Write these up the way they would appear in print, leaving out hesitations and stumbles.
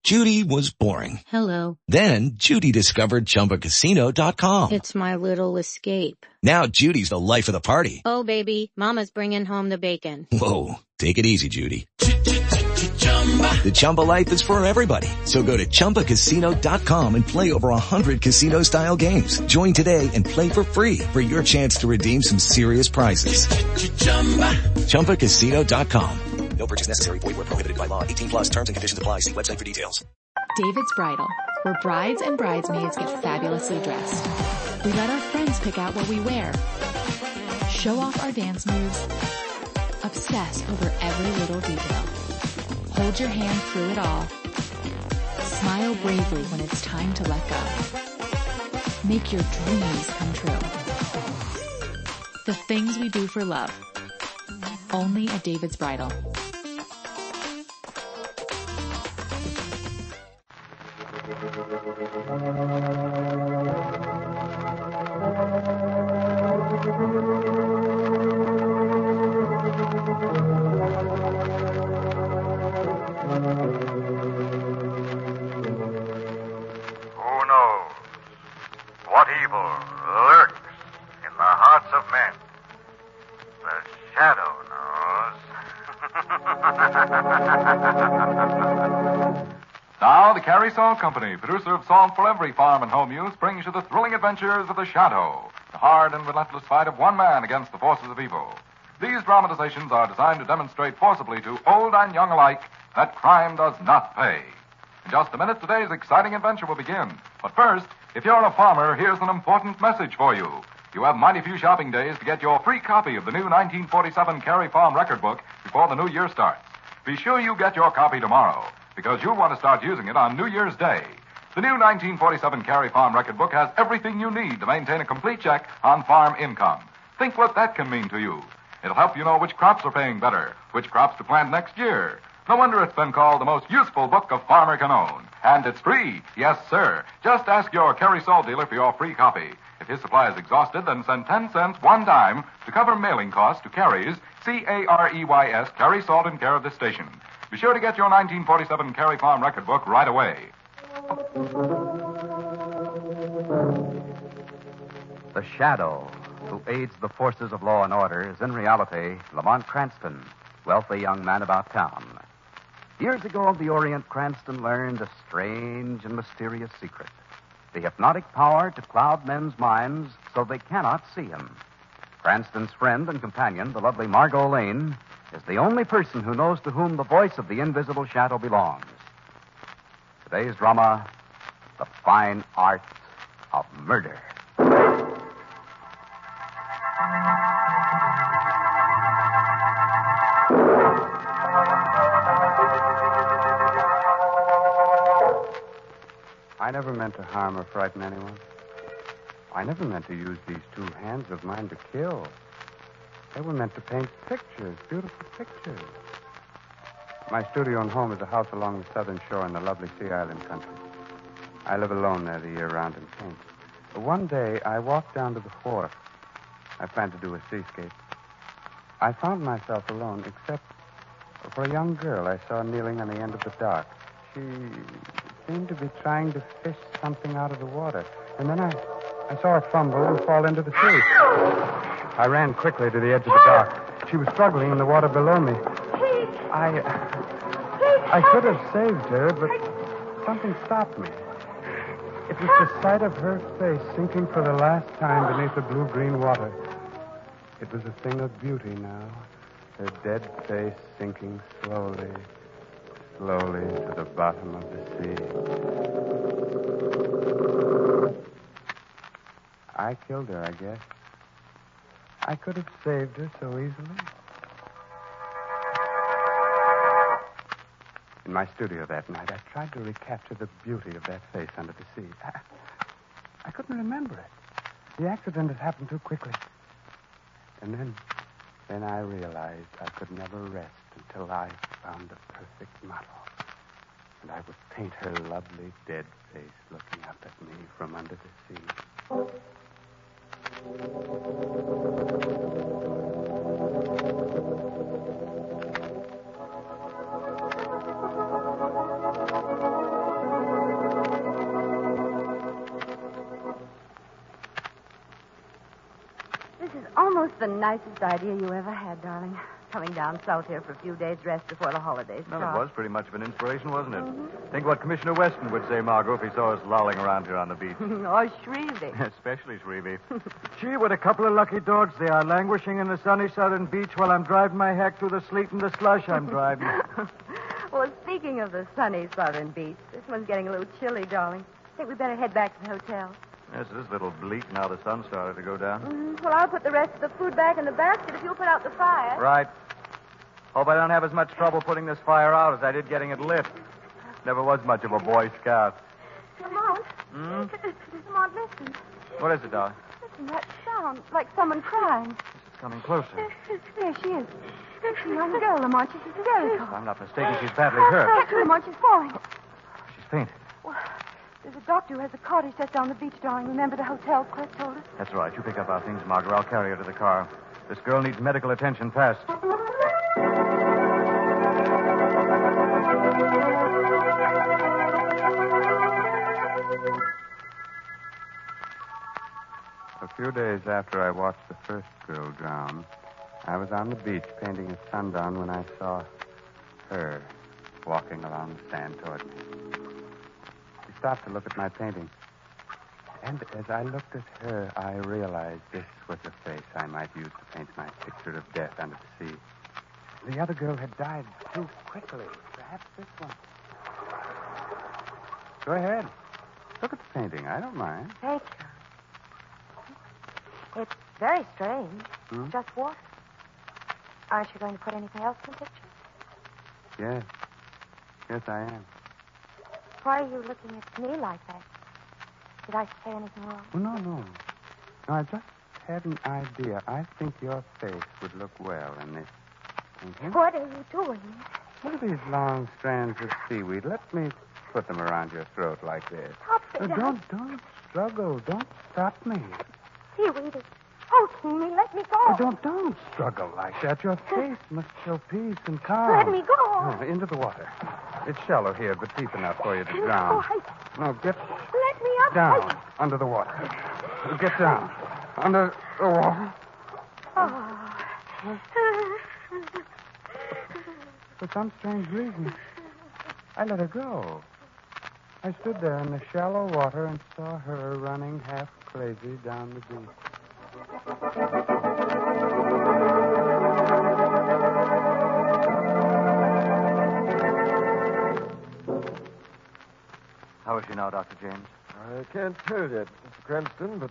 Judy was boring. Hello. Then Judy discovered ChumbaCasino.com. It's my little escape. Now Judy's the life of the party. Oh, baby, mama's bringing home the bacon. Whoa, take it easy, Judy. The Chumba life is for everybody. So go to ChumbaCasino.com and play over 100 casino-style games. Join today and play for free for your chance to redeem some serious prizes. ChumbaCasino.com. No purchase necessary. Void where prohibited by law. 18 plus terms and conditions apply. See website for details. David's Bridal, where brides and bridesmaids get fabulously dressed. We let our friends pick out what we wear, show off our dance moves, obsess over every little detail, hold your hand through it all, smile bravely when it's time to let go, make your dreams come true. The things we do for love, only at David's Bridal. Now, the Carrie Salt Company, producer of salt for every farm and home use, brings you the thrilling adventures of the Shadow, the hard and relentless fight of one man against the forces of evil. These dramatizations are designed to demonstrate forcibly to old and young alike that crime does not pay. In just a minute, today's exciting adventure will begin. But first, if you're a farmer, here's an important message for you. You have mighty few shopping days to get your free copy of the new 1947 Carrie Farm record book before the new year starts. Be sure you get your copy tomorrow, because you'll want to start using it on New Year's Day. The new 1947 Carrie Farm record book has everything you need to maintain a complete check on farm income. Think what that can mean to you. It'll help you know which crops are paying better, which crops to plant next year. No wonder it's been called the most useful book a farmer can own. And it's free. Yes, sir. Just ask your Carrie Salt dealer for your free copy. If his supply is exhausted, then send 10 cents one time to cover mailing costs to Carrie's, Careys, Carrie Salt in care of this station. Be sure to get your 1947 Carrie Farm record book right away. The Shadow, who aids the forces of law and order, is in reality Lamont Cranston, wealthy young man about town. Years ago in the Orient, Cranston learned a strange and mysterious secret. The hypnotic power to cloud men's minds so they cannot see him. Cranston's friend and companion, the lovely Margot Lane, is the only person who knows to whom the voice of the invisible shadow belongs. Today's drama, The Fine Art of Murder. I never meant to harm or frighten anyone. I never meant to use these two hands of mine to kill. They were meant to paint pictures, beautiful pictures. My studio and home is a house along the southern shore in the lovely Sea Island country. I live alone there the year round and paint. But one day, I walked down to the wharf. I planned to do a seascape. I found myself alone, except for a young girl I saw kneeling on the end of the dock. She seemed to be trying to fish something out of the water. And then I saw her fumble and fall into the sea. I ran quickly to the edge of the dock. She was struggling in the water below me. I could have saved her, but something stopped me. It was the sight of her face sinking for the last time beneath the blue-green water. It was a thing of beauty now. Her dead face sinking slowly to the bottom of the sea. I killed her, I guess. I could have saved her so easily. In my studio that night, I tried to recapture the beauty of that face under the sea. I couldn't remember it. The accident had happened too quickly. And then I realized I could never rest until I found the perfect model. And I would paint her lovely dead face looking up at me from under the sea. almost the nicest idea you ever had, darling. Coming down south here for a few days' rest before the holidays Well, start. it was pretty much of an inspiration, wasn't it? Think what Commissioner Weston would say, Margot, if he saw us lolling around here on the beach. Or Shrevey. Especially Shrevey. Gee, what a couple of lucky dogs they are, languishing in the sunny southern beach while I'm driving my hack through the sleet and the slush I'm driving. Well, speaking of the sunny southern beach, this one's getting a little chilly, darling. I think we better head back to the hotel. Yes, it is a little bleak now the sun started to go down. Well, I'll put the rest of the food back in the basket if you'll put out the fire. Right. Hope I don't have as much trouble putting this fire out as I did getting it lit. Never was much of a Boy Scout. Lamont. Lamont, listen. What is it, darling? Listen, that sound, like someone crying. It's coming closer. There she is. She's a young girl, Lamont. She's hysterical. If I'm not mistaken, she's badly hurt. Lamont, she's falling. She's fainted. Well, there's a doctor who has a cottage just down the beach, darling. Remember the hotel Cliff told us? That's right. You pick up our things, Margaret. I'll carry her to the car. This girl needs medical attention fast. A few days after I watched the first girl drown, I was on the beach painting at sundown when I saw her walking along the sand toward me. She stopped to look at my painting. And as I looked at her, I realized this was the face I might use to paint my picture of death under the sea. The other girl had died too quickly. Perhaps this one. Go ahead. Look at the painting. I don't mind. Thank you. It's very strange. Just water. Aren't you going to put anything else in the picture? Yes. Yes, I am. Why are you looking at me like that? Did I say anything wrong? Oh, no. No, I just had an idea. I think your face would look well in this painting. What are you doing? What are these long strands of seaweed? Let me put them around your throat like this. Stop it. Don't struggle. Don't stop me. Seaweed is choking me. Let me go. Oh, don't struggle like that. Your face must show peace and calm. Let me go. Oh, into the water. It's shallow here, but deep enough for you to drown. No, get Let me up. down under the water. Get down under the water. For some strange reason, I let her go. I stood there in the shallow water and saw her running half crazy down the beach. How is she now, Dr. James? I can't tell yet, Mr. Cranston, but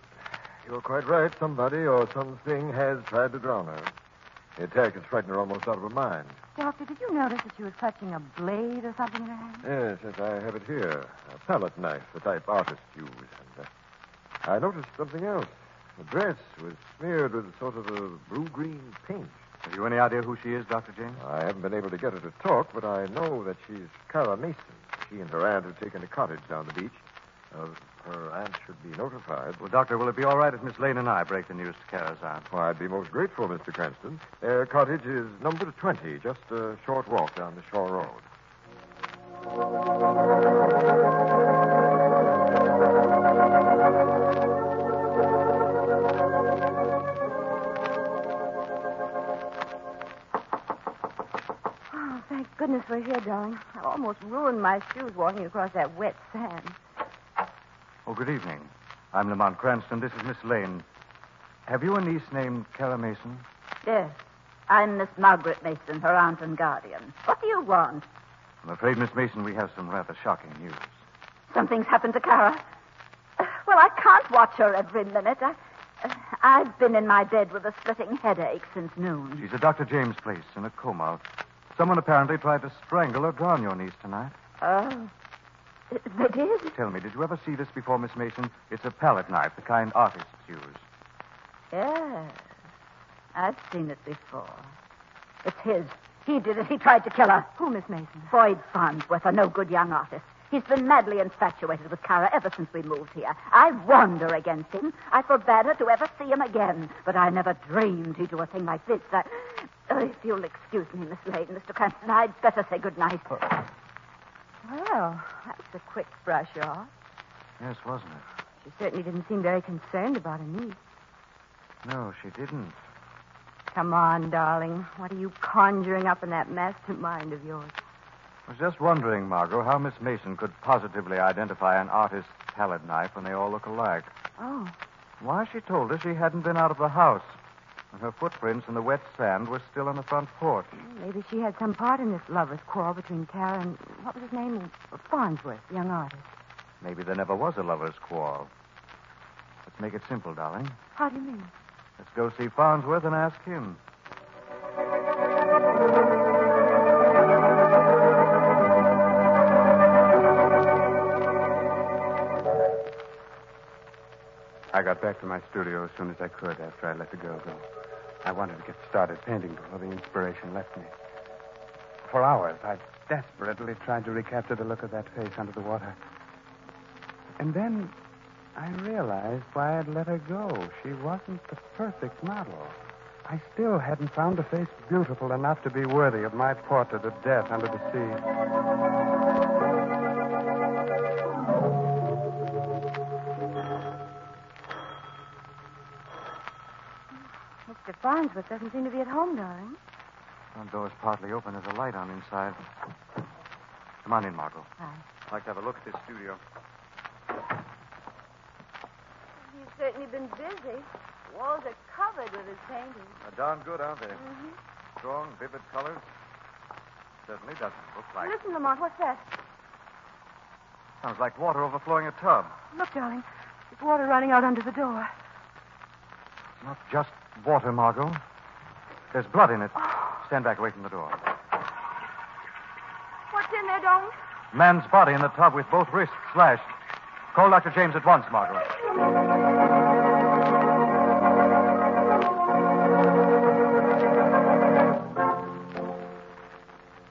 you're quite right. Somebody or something has tried to drown her. The attack has frightened her almost out of her mind. Doctor, did you notice that she was clutching a blade or something in her hand? Yes, I have it here. A palette knife, the type artists use. And I noticed something else. The dress was smeared with a sort of a blue-green paint. Have you any idea who she is, Dr. James? I haven't been able to get her to talk, but I know that she's Clara Mason. She and her aunt have taken a cottage down the beach. Her aunt should be notified. Well, Doctor, will it be all right if Miss Lane and I break the news to Kara's aunt? Well, I'd be most grateful, Mr. Cranston. Their cottage is number 20, just a short walk down the shore road. Oh, thank goodness we're here, darling. I almost ruined my shoes walking across that wet sand. Oh, good evening. I'm Lamont Cranston. This is Miss Lane. Have you a niece named Kara Mason? Yes. I'm Miss Margaret Mason, her aunt and guardian. What do you want? I'm afraid, Miss Mason, we have some rather shocking news. Something's happened to Kara. Well, I can't watch her every minute. I've been in my bed with a splitting headache since noon. She's at Dr. James' place in a coma. Someone apparently tried to strangle or drown your niece tonight. Oh. They did? Tell me, did you ever see this before, Miss Mason? It's a palette knife, the kind artists use. Yes. I've seen it before. It's his. He did it. He tried to kill her. Who, Miss Mason? Boyd Farnsworth, a no-good young artist. He's been madly infatuated with Kara ever since we moved here. I warned her against him. I forbade her to ever see him again. But I never dreamed he'd do a thing like this. If you'll excuse me, Miss Lane, Mr. Cranston, I'd better say good night. Well, that's a quick brush off. Yes, wasn't it? She certainly didn't seem very concerned about her niece. No, she didn't. Come on, darling. What are you conjuring up in that mastermind of yours? I was just wondering, Margot, how Miss Mason could positively identify an artist's palette knife when they all look alike. Oh. Why, she told us she hadn't been out of the house. And her footprints in the wet sand were still on the front porch. Maybe she had some part in this lover's quarrel between Kara and, what was his name? Farnsworth, the young artist. Maybe there never was a lover's quarrel. Let's make it simple, darling. How do you mean? Let's go see Farnsworth and ask him. I got back to my studio as soon as I could after I let the girl go. I wanted to get started painting before the inspiration left me. For hours, I desperately tried to recapture the look of that face under the water. And then I realized why I'd let her go. She wasn't the perfect model. I still hadn't found a face beautiful enough to be worthy of my portrait of death under the sea. Mr. Farnsworth doesn't seem to be at home, darling. Front door's partly open. There's a light on inside. Come on in, Margot. Hi. I'd like to have a look at this studio. He's certainly been busy. Walls are covered with his paintings. They're darn good, aren't they? Mm-hmm. Strong, vivid colors. Certainly doesn't look like... Listen, Lamont, what's that? Sounds like water overflowing a tub. Look, darling. There's water running out under the door. It's not just water, Margot. There's blood in it. Stand back away from the door. What's in there, darling? Man's body in the tub with both wrists slashed. Call Dr. James at once, Margot.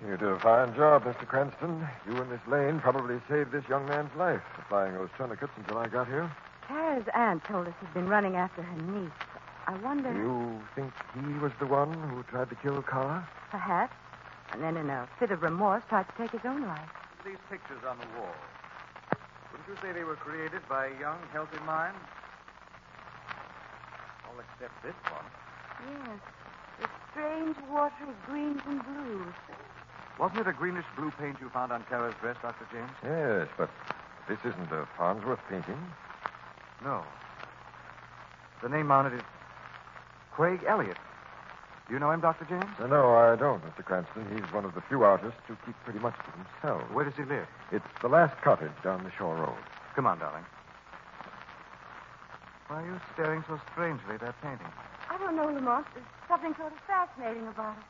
You did a fine job, Mr. Cranston. You and Miss Lane probably saved this young man's life, applying those tourniquets until I got here. Kara's aunt told us he'd been running after her niece. I wonder... You think he was the one who tried to kill Kara? Perhaps. And then in a fit of remorse tried to take his own life. These pictures on the wall. Wouldn't you say they were created by a young, healthy mind? All except this one. Yes. With strange, watery greens and blues. Wasn't it a greenish-blue paint you found on Kara's dress, Dr. James? Yes, but this isn't a Farnsworth painting. No. The name on it is Craig Elliott. Do you know him, Dr. James? No, I don't, Mr. Cranston. He's one of the few artists who keep pretty much to himself. Where does he live? It's the last cottage down the shore road. Come on, darling. Why are you staring so strangely at that painting? I don't know, Lamont. There's something sort of fascinating about it.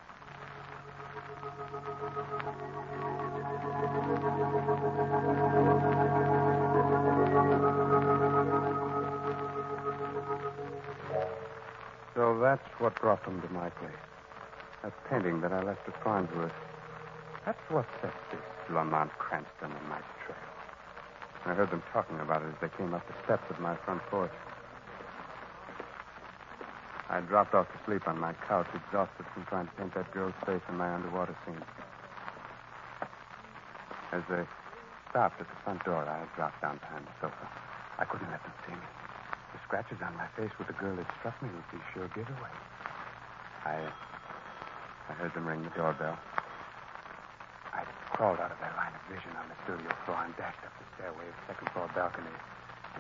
So that's what brought them to my place. That painting that I left at Farnsworth. That's what set this Lamont Cranston on my trail. I heard them talking about it as they came up the steps of my front porch. I dropped off to sleep on my couch, exhausted from trying to paint that girl's face in my underwater scene. As they stopped at the front door, I dropped down behind the sofa. I couldn't let them see me. The scratches on my face with the girl that struck me would be sure giveaway. I heard them ring the doorbell. I crawled out of their line of vision on the studio floor and dashed up the stairway of the second-floor balcony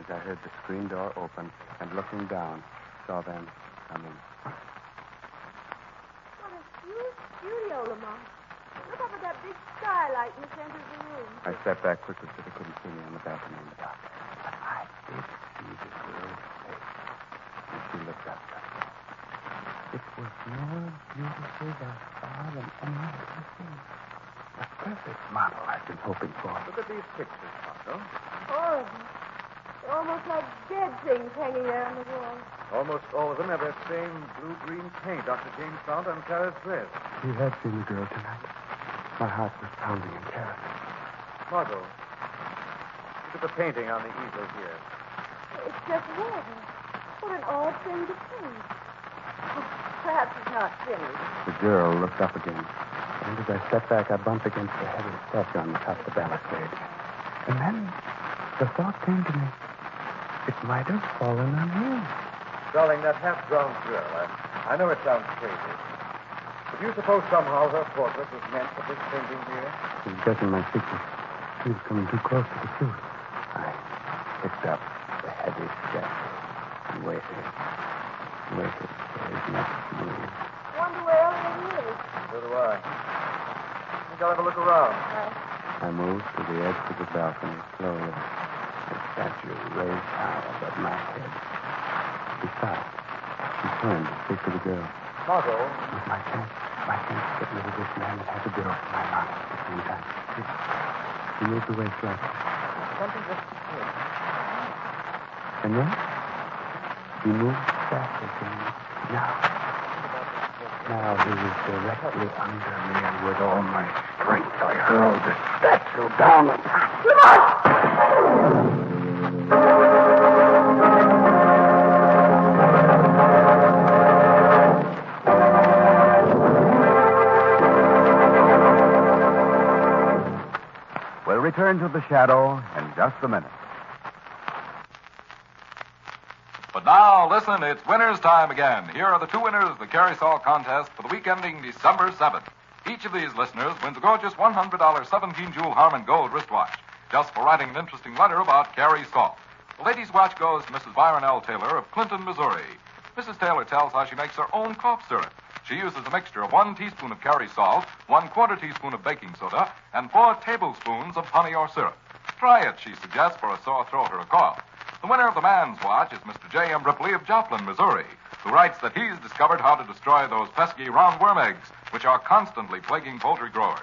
as I heard the screen door open and, looking down, saw them come in. What a huge studio, Lamont. Look up at that big skylight in the center of the room. I stepped back quickly so they couldn't see me on the balcony in the dark. But I did see the girl's face. And she looked up at me. It was more beautiful by far than any I've ever seen. The perfect model I've been hoping for. Look at these pictures, Margot. Horrible. They're almost like dead things hanging there on the wall. Almost all of them have that same blue-green paint Dr. James found on Kara's dress. He had seen the girl tonight. My heart was pounding in terror. Margot, look at the painting on the easel here. It's just water. What an odd thing to paint. Oh, perhaps it's not finished. The girl looked up again. And as I stepped back, I bumped against the heavy statue on the top of the balustrade. And then the thought came to me. It might have fallen on me. Darling, that half-drowned girl, I know it sounds crazy. But do you suppose somehow her portrait was meant for this painting here? She's guessing my secret. She's coming too close to the truth. I picked up the heavy step and waited. Waited for his next move. Wonder where Elliot is. So do I. I think I'll have a look around. I moved to the edge of the balcony slowly. The statue raised high above my head. She stopped. She turned to speak to the girl. Margot. It was my chance to get rid of this man that had the girl in my arms at the same time. She moved away slightly. Something just hit. And then he moved back again. Now he was directly under me, and with all my strength I hurled the statue down upon him. We'll return to the shadow in just a minute. But now, listen, it's winner's time again. Here are the two winners of the Carrie Salt contest for the week ending December 7th. Each of these listeners wins a gorgeous $100 17-jewel Harman Gold wristwatch, just for writing an interesting letter about Carrie Salt. The ladies' watch goes to Mrs. Byron L. Taylor of Clinton, Missouri. Mrs. Taylor tells how she makes her own cough syrup. She uses a mixture of 1 teaspoon of Carrie salt, 1/4 teaspoon of baking soda, and 4 tablespoons of honey or syrup. Try it, she suggests, for a sore throat or a cough. The winner of the man's watch is Mr. J.M. Ripley of Joplin, Missouri, who writes that he's discovered how to destroy those pesky roundworm eggs, which are constantly plaguing poultry growers.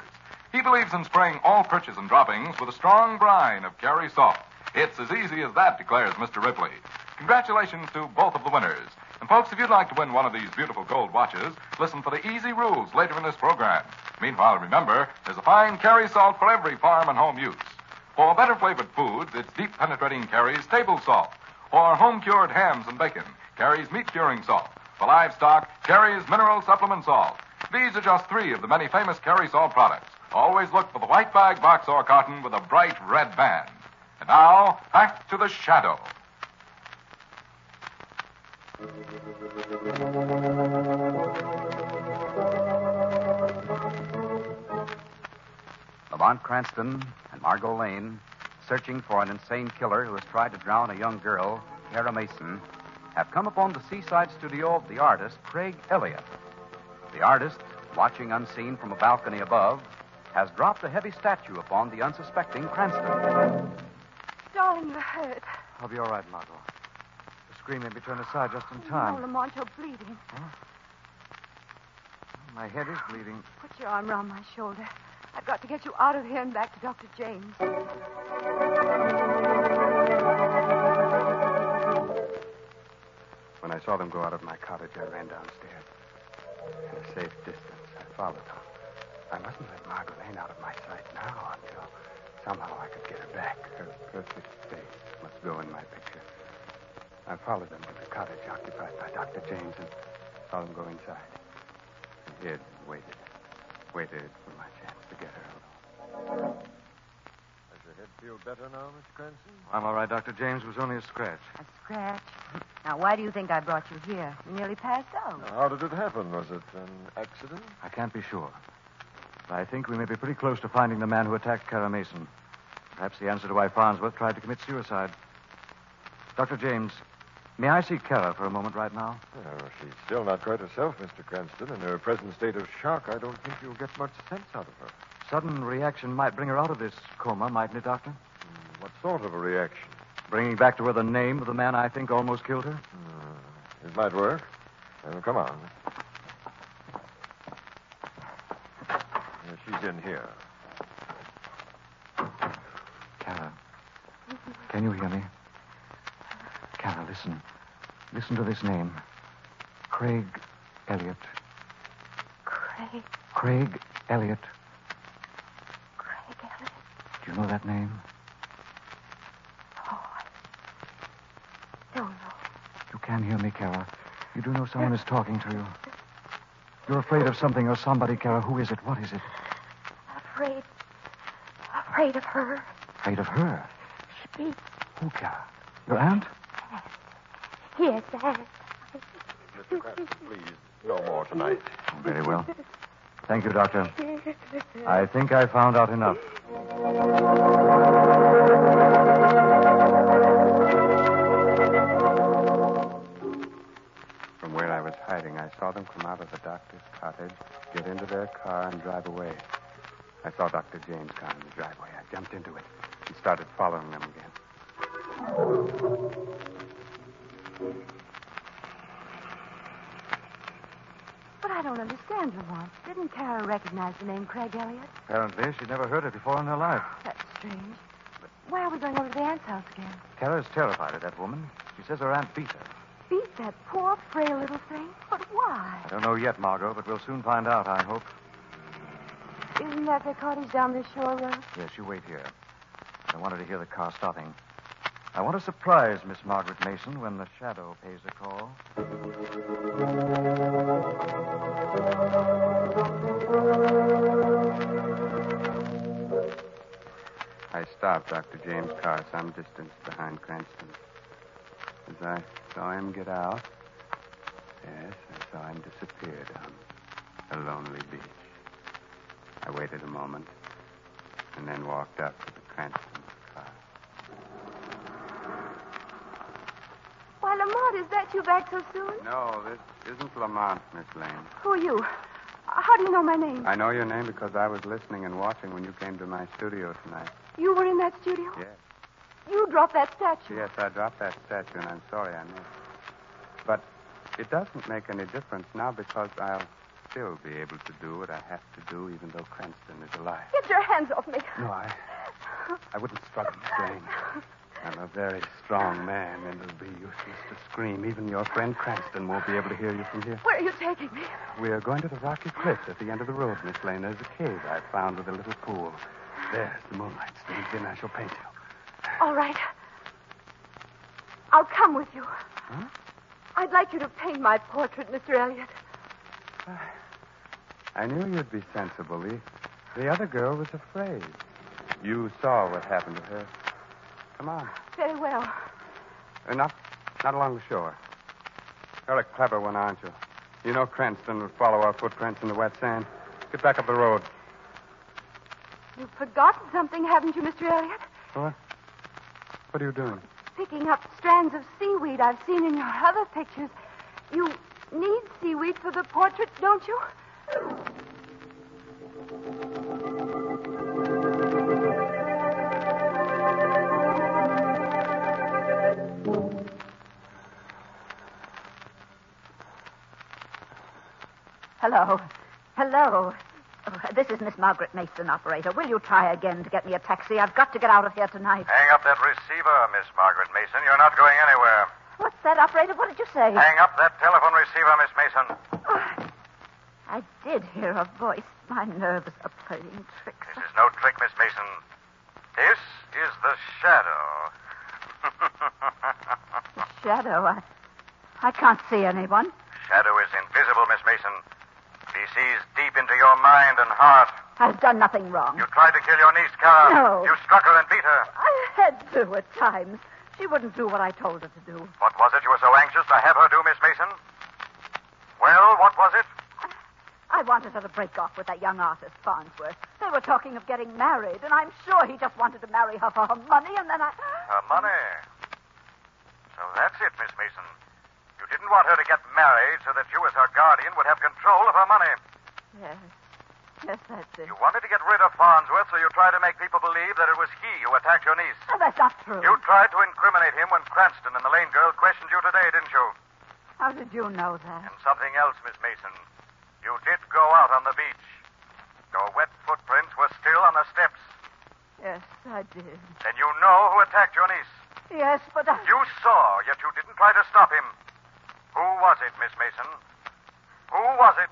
He believes in spraying all perches and droppings with a strong brine of Carrie salt. It's as easy as that, declares Mr. Ripley. Congratulations to both of the winners. And folks, if you'd like to win one of these beautiful gold watches, listen for the easy rules later in this program. Meanwhile, remember, there's a fine Carrie salt for every farm and home use. For better flavored foods, it's deep penetrating Carrie's table salt. For home cured hams and bacon, Carrie's meat curing salt. For livestock, Carrie's mineral supplement salt. These are just 3 of the many famous Carrie salt products. Always look for the white bag, box, or carton with a bright red band. And now, back to the shadow. Lamont Cranston and Margot Lane, searching for an insane killer who has tried to drown a young girl, Kara Mason, have come upon the seaside studio of the artist, Craig Elliott. The artist, watching unseen from a balcony above, has dropped a heavy statue upon the unsuspecting Cranston. Darling, you're hurt. I'll be all right, Margot. The scream made me turn aside just in time. Oh, Lamont, you're bleeding. Huh? My head is bleeding. Put your arm around my shoulder. I've got to get you out of here and back to Dr. James. When I saw them go out of my cottage, I ran downstairs. At a safe distance, I followed them. I mustn't let Margot Lane out of my sight now until somehow I could get her back. Her perfect face must go in my picture. I followed them to the cottage occupied by Dr. James and saw them go inside. I hid and waited. Waited for my chance to get her alone. Does your head feel better now, Mr. Cranston? I'm all right, Dr. James. It was only a scratch. A scratch? Now, why do you think I brought you here? You nearly passed out. Now, how did it happen? Was it an accident? I can't be sure. But I think we may be pretty close to finding the man who attacked Kara Mason. Perhaps the answer to why Farnsworth tried to commit suicide. Dr. James, may I see Kara for a moment right now? Well, she's still not quite herself, Mr. Cranston. In her present state of shock, I don't think you'll get much sense out of her. Sudden reaction might bring her out of this coma, mightn't it, Doctor? What sort of a reaction? Bringing back to her the name of the man I think almost killed her? It might work. Well, come on. She's in here. Kara, can you hear me? Kara, listen. Listen to this name. Craig Elliott. Craig? Craig Elliott. Craig Elliott? Do you know that name? Oh, I don't know. You can hear me, Kara. You do know someone is talking to you. You're afraid of something or somebody, Kara. Who is it? What is it? Afraid of her. Afraid of her? Speak. Who, Kara? Your aunt? Yes, Aunt. Mr. Cranston, please. No more tonight. Very well. Thank you, Doctor. I think I found out enough. From where I was hiding, I saw them come out of the doctor's cottage, get into their car, and drive away. I saw Dr. James' car in the driveway. I jumped into it and started following them again. But I don't understand, Lamont. Didn't Kara recognize the name Craig Elliott? Apparently, she'd never heard it before in her life. That's strange. But why are we going over to the aunt's house again? Kara's terrified of that woman. She says her aunt beat her. Beat that poor, frail little thing? But why? I don't know yet, Margot, but we'll soon find out, I hope. Isn't that their cottage down this shore road? Yes, you wait here. I don't want her to hear the car stopping. I want to surprise Miss Margaret Mason when the shadow pays a call. I stopped Dr. James' car some distance behind Cranston. As I saw him get out, yes, I saw him disappear down a lonely beach. I waited a moment and then walked up to the Cranston car. Why, Lamont, is that you back so soon? No, this isn't Lamont, Miss Lane. Who are you? How do you know my name? I know your name because I was listening and watching when you came to my studio tonight. You were in that studio? Yes. You dropped that statue. Yes, I dropped that statue, and I'm sorry I missed. But it doesn't make any difference now because I'll still be able to do what I have to do even though Cranston is alive. Get your hands off me. No, I wouldn't struggle, Miss Lane. I'm a very strong man, and it'll be useless to scream. Even your friend Cranston won't be able to hear you from here. Where are you taking me? We are going to the rocky cliff at the end of the road, Miss Lane. There's a cave I found with a little pool. There's the moonlight streams in. I shall paint you. All right. I'll come with you. Huh? I'd like you to paint my portrait, Mr. Elliott. I knew you'd be sensible. The other girl was afraid. You saw what happened to her. Come on. Very well. Not along the shore. You're a clever one, aren't you? You know Cranston would follow our footprints in the wet sand. Get back up the road. You've forgotten something, haven't you, Mr. Elliott? What? What are you doing? Picking up strands of seaweed I've seen in your other pictures. You need seaweed for the portrait, don't you? Hello. Hello. Oh, this is Miss Margaret Mason, operator. Will you try again to get me a taxi? I've got to get out of here tonight. Hang up that receiver, Miss Margaret Mason. You're not going anywhere. What's that, operator? What did you say? Hang up that telephone receiver, Miss Mason. Oh, I did hear a voice. My nerves are playing tricks. This is no trick, Miss Mason. This is the shadow. The shadow? I can't see anyone. Shadow is invisible, Miss Mason. He sees deep into your mind and heart. I've done nothing wrong. You tried to kill your niece, Kara. No. You struck her and beat her. I had to at times. She wouldn't do what I told her to do. What was it you were so anxious to have her do, Miss Mason? Well, what was it? I wanted her to break off with that young artist, Farnsworth. They were talking of getting married, and I'm sure he just wanted to marry her for her money, and then I... Her money? So that's it, Miss Mason. You didn't want her to get married so that you, as her guardian, would have control of her money. Yes. Yes, that's it. You wanted to get rid of Farnsworth, so you tried to make people believe that it was he who attacked your niece. Oh, that's not true. You tried to incriminate him when Cranston and the Lane girl questioned you today, didn't you? How did you know that? And something else, Miss Mason. You did go out on the beach. Your wet footprints were still on the steps. Yes, I did. Then you know who attacked your niece. Yes, but I... You saw, yet you didn't try to stop him. Who was it, Miss Mason? Who was it?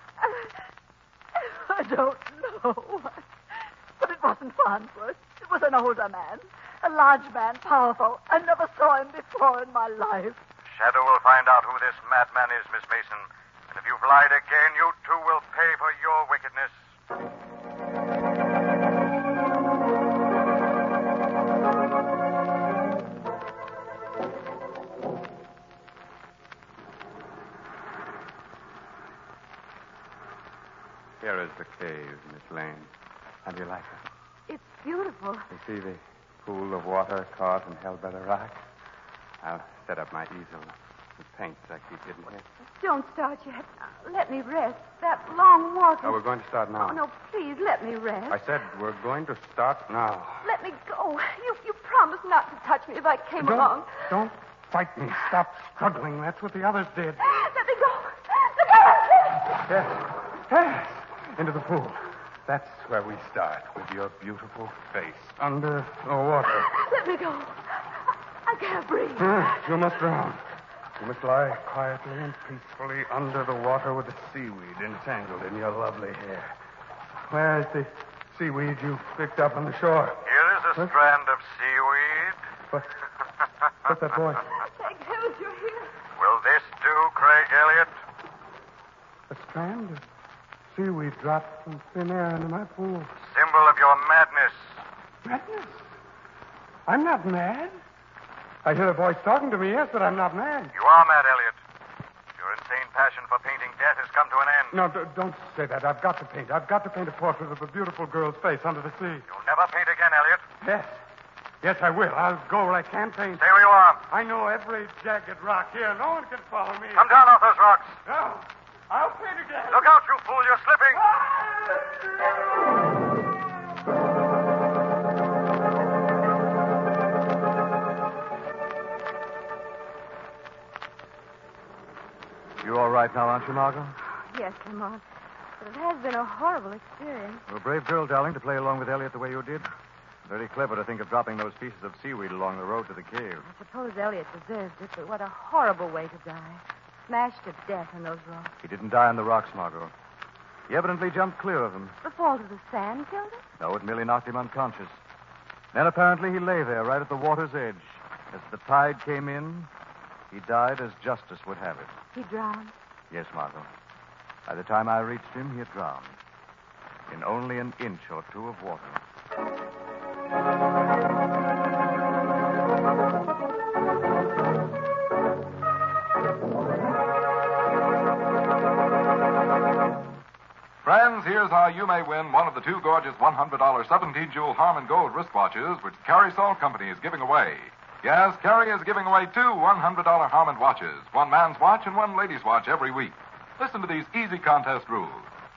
I don't know. But it wasn't Farnsworth. It was an older man. A large man, powerful. I never saw him before in my life. Shadow will find out who this madman is, Miss Mason. And if you've lied again, you too will pay for your wickedness. There is the cave, Miss Lane. How do you like it? It's beautiful. You see the pool of water caught and held by the rock? I'll set up my easel. The paints I keep hidden here. Don't start yet. Let me rest. That long walk. Oh, we're going to start now. Oh, no, please, let me rest. I said we're going to start now. Let me go. You promised not to touch me if I came along. Don't fight me. Stop struggling. That's what the others did. Let me go. Look out! Yes. Into the pool. That's where we start, with your beautiful face under the water. Let me go. I can't breathe. You must drown. You must lie quietly and peacefully under the water with the seaweed entangled in your lovely hair. Where is the seaweed you picked up on the shore? Here is a strand of seaweed. What's that voice? Thank heavens you're here. Will this do, Craig Elliott? A strand of seaweed dropped from thin air into my pool. Symbol of your madness. Madness? I'm not mad. I hear a voice talking to me, yes, but I'm not mad. You are mad, Elliott. Your insane passion for painting death has come to an end. No, don't say that. I've got to paint. I've got to paint a portrait of a beautiful girl's face under the sea. You'll never paint again, Elliott. Yes. Yes, I will. I'll go where I can paint. Stay where you are. I know every jagged rock here. No one can follow me. Come down off those rocks. No. I'll paint again. Look out, you fool. You're slipping. You all right now, aren't you, Margot? Yes, Lamont. But it has been a horrible experience. You're a brave girl, darling, to play along with Elliot the way you did. Very clever to think of dropping those pieces of seaweed along the road to the cave. I suppose Elliot deserved it, but what a horrible way to die. Smashed to death in those rocks. He didn't die on the rocks, Margot. He evidently jumped clear of them. The fall of the sand killed him? No, it merely knocked him unconscious. Then apparently he lay there right at the water's edge. As the tide came in, he died as justice would have it. He drowned? Yes, Margot. By the time I reached him, he had drowned. In only an inch or two of water. Friends, here's how you may win one of the two gorgeous $100 17-jewel Harmon Gold wristwatches which Carrie Salt Company is giving away. Yes, Carrie is giving away two $100 Harmon watches, one man's watch and one lady's watch every week. Listen to these easy contest rules.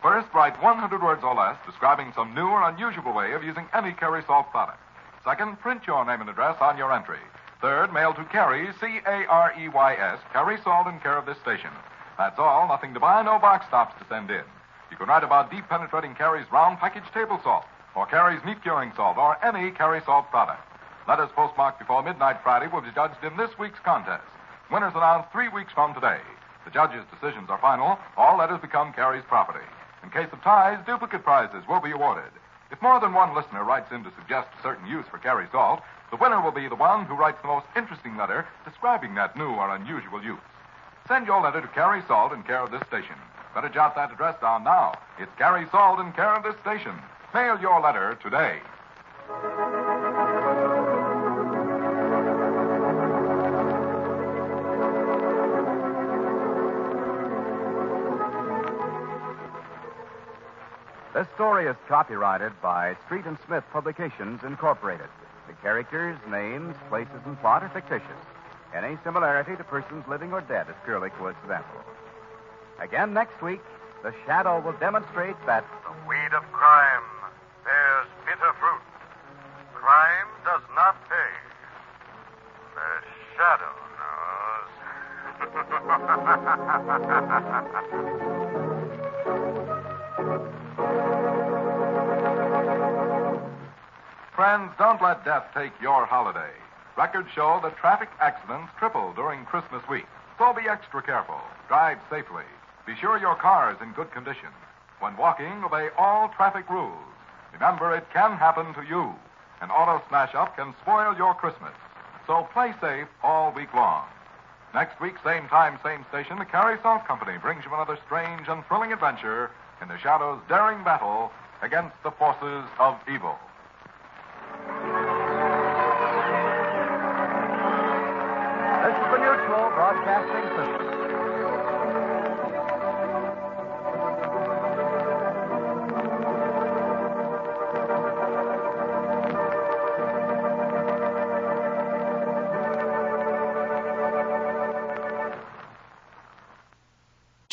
First, write 100 words or less describing some new or unusual way of using any Carrie Salt product. Second, print your name and address on your entry. Third, mail to Carrie, C-A-R-E-Y-S, Carrie Salt in care of this station. That's all, nothing to buy, no box tops to send in. You can write about deep penetrating Carrie's round package table salt, or Carrie's meat curing salt, or any Carrie Salt product. Letters postmarked before midnight Friday will be judged in this week's contest. Winners announced 3 weeks from today. The judges' decisions are final. All letters become Carrie's property. In case of ties, duplicate prizes will be awarded. If more than one listener writes in to suggest a certain use for Carrie Salt, the winner will be the one who writes the most interesting letter describing that new or unusual use. Send your letter to Carrie Salt in care of this station. Better jot that address down now. It's Carrie Salt in care of this station. Mail your letter today. This story is copyrighted by Street and Smith Publications, Incorporated. The characters, names, places, and plot are fictitious. Any similarity to persons living or dead is purely coincidental. Again next week, the shadow will demonstrate that The weed of crime bears bitter fruit. Crime does not pay. The shadow knows. Friends, don't let death take your holiday. Records show that traffic accidents triple during Christmas week. So be extra careful. Drive safely. Be sure your car is in good condition. When walking, obey all traffic rules. Remember, it can happen to you. An auto smash-up can spoil your Christmas. So play safe all week long. Next week, same time, same station, the Carrie Salt Company brings you another strange and thrilling adventure in the Shadow's daring battle against the forces of evil. This is the Mutual Broadcasting System.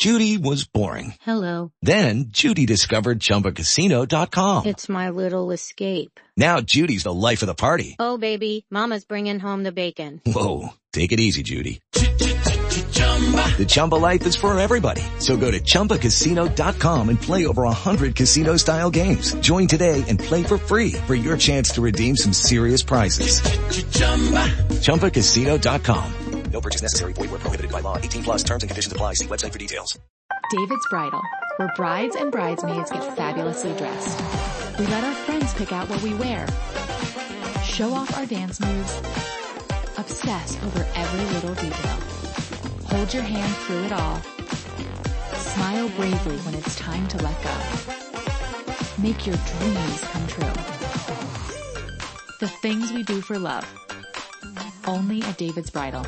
Judy was boring. Hello. Then Judy discovered ChumbaCasino.com. It's my little escape. Now Judy's the life of the party. Oh, baby, mama's bringing home the bacon. Whoa, take it easy, Judy. The Chumba life is for everybody. So go to ChumbaCasino.com and play over 100 casino-style games. Join today and play for free for your chance to redeem some serious prizes. ChumbaCasino.com. No purchase necessary. Void where prohibited by law. 18 plus terms and conditions apply. See website for details. David's Bridal, where brides and bridesmaids get fabulously dressed. We let our friends pick out what we wear. Show off our dance moves. Obsess over every little detail. Hold your hand through it all. Smile bravely when it's time to let go. Make your dreams come true. The things we do for love. Only at David's Bridal.